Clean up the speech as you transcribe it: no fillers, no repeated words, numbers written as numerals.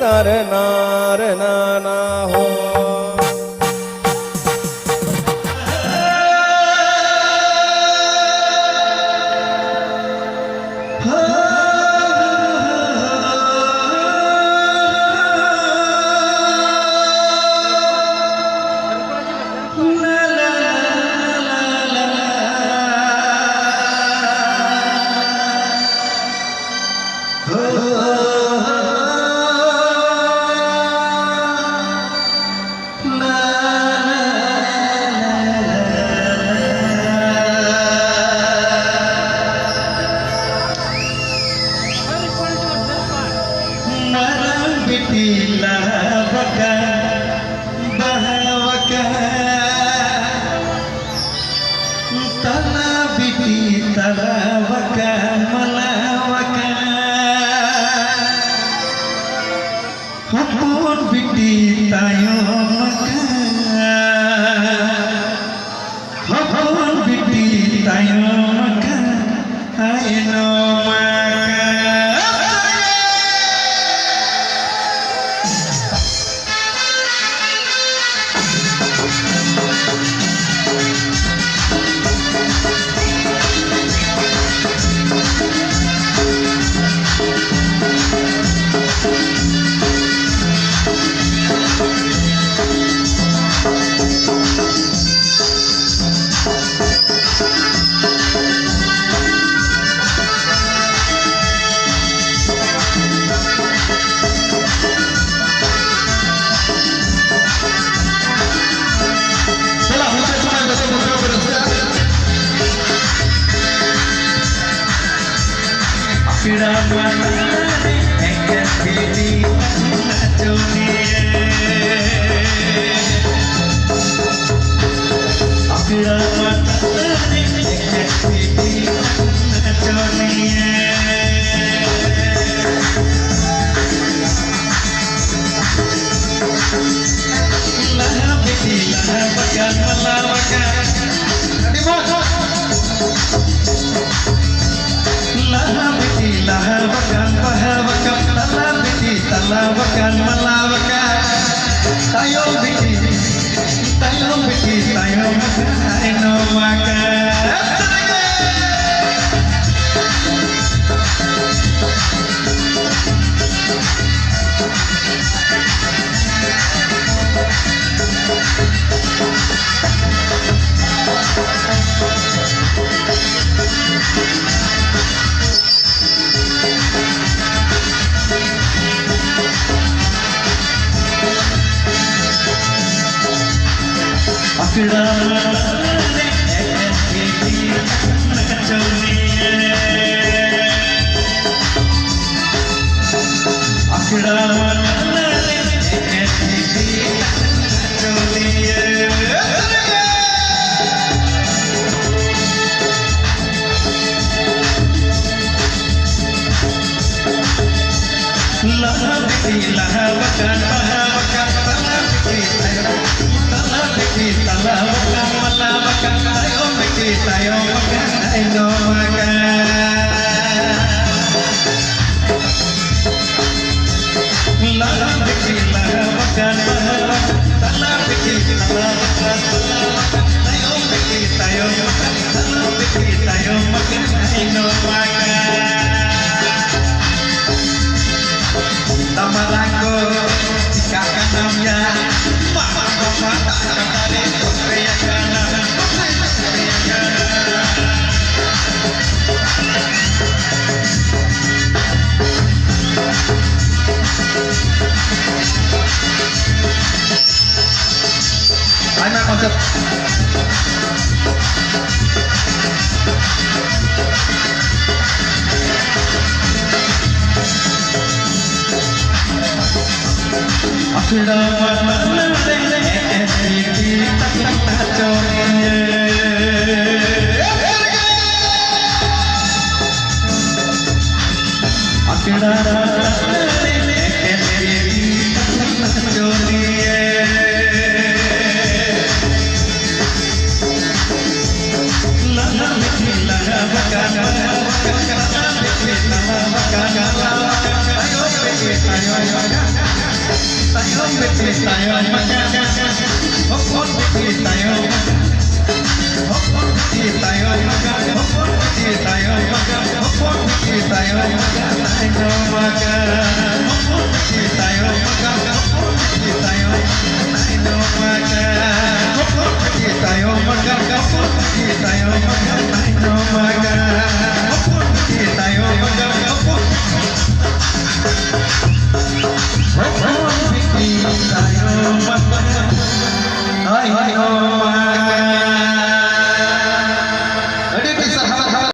तरनार नाना हो। Hapun biti tayo maka, hapun biti tayo maka, ayno maka. Lawakan melawakan tayo biti tayo makan makan. Tayo makan, ayo makan. Lalang bikin makan, lalang bikin makan. Tayo bikin tayo makan, lalang bikin tayo makan, ayo makan. Tamarango, jika kanamnya, mama tak kembali teriakan. Ayo konsep. Ayo tayo makan, hopon putih tayo makan, hopon putih tayo makan, hopon putih tayo makan, hopon putih tayo makan, tayo makan.